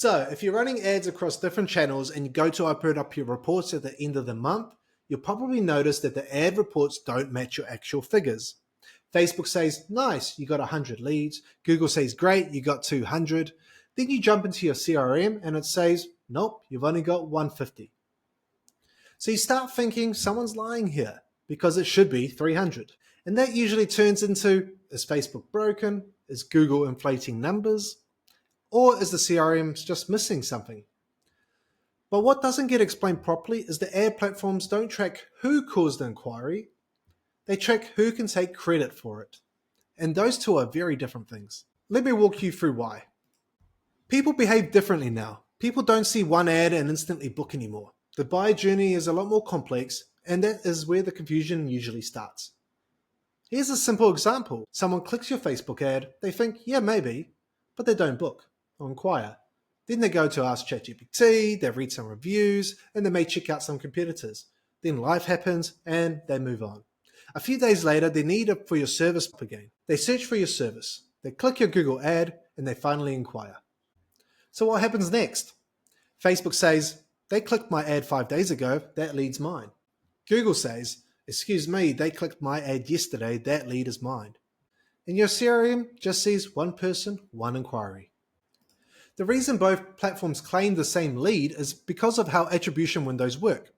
So if you're running ads across different channels and you go to open up your reports at the end of the month, you'll probably notice that the ad reports don't match your actual figures. Facebook says, nice, you got 100 leads. Google says, great, you got 200. Then you jump into your CRM and it says, nope, you've only got 150. So you start thinking someone's lying here because it should be 300. And that usually turns into, is Facebook broken? Is Google inflating numbers? Or is the CRM just missing something? But what doesn't get explained properly is the ad platforms don't track who caused the inquiry, they track who can take credit for it. And those two are very different things. Let me walk you through why. People behave differently now. People don't see one ad and instantly book anymore. The buyer journey is a lot more complex, and that is where the confusion usually starts. Here's a simple example. Someone clicks your Facebook ad, they think, yeah, maybe, but they don't book or inquire. Then they go to ask ChatGPT, they read some reviews, and they may check out some competitors. Then life happens and they move on. A few days later, they need it for your service again. They search for your service, they click your Google ad, and they finally inquire. So what happens next? Facebook says, they clicked my ad 5 days ago, that lead's mine. Google says, excuse me, they clicked my ad yesterday, that lead is mine. And your CRM just sees one person, one inquiry. The reason both platforms claim the same lead is because of how attribution windows work.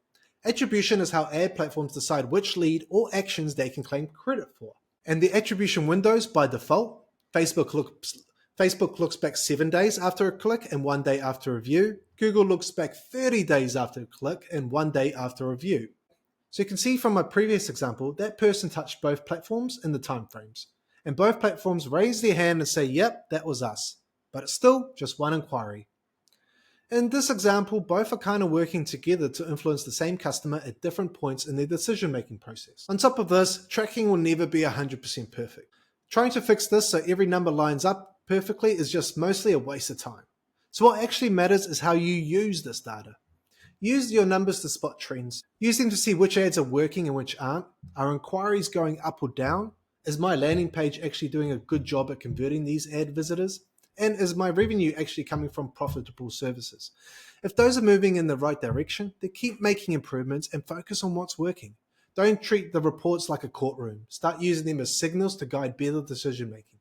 Attribution is how ad platforms decide which lead or actions they can claim credit for. And the attribution windows, by default, Facebook looks back 7 days after a click and 1 day after a view. Google looks back 30 days after a click and 1 day after a view. So you can see from my previous example, that person touched both platforms in the timeframes. And both platforms raise their hand and say, yep, that was us. But it's still just one inquiry. In this example, both are kind of working together to influence the same customer at different points in their decision-making process. On top of this, tracking will never be 100% perfect. Trying to fix this so every number lines up perfectly is just mostly a waste of time. So what actually matters is how you use this data. Use your numbers to spot trends. Use them to see which ads are working and which aren't. Are inquiries going up or down? Is my landing page actually doing a good job at converting these ad visitors? And is my revenue actually coming from profitable services? If those are moving in the right direction, then keep making improvements and focus on what's working. Don't treat the reports like a courtroom. Start using them as signals to guide better decision making.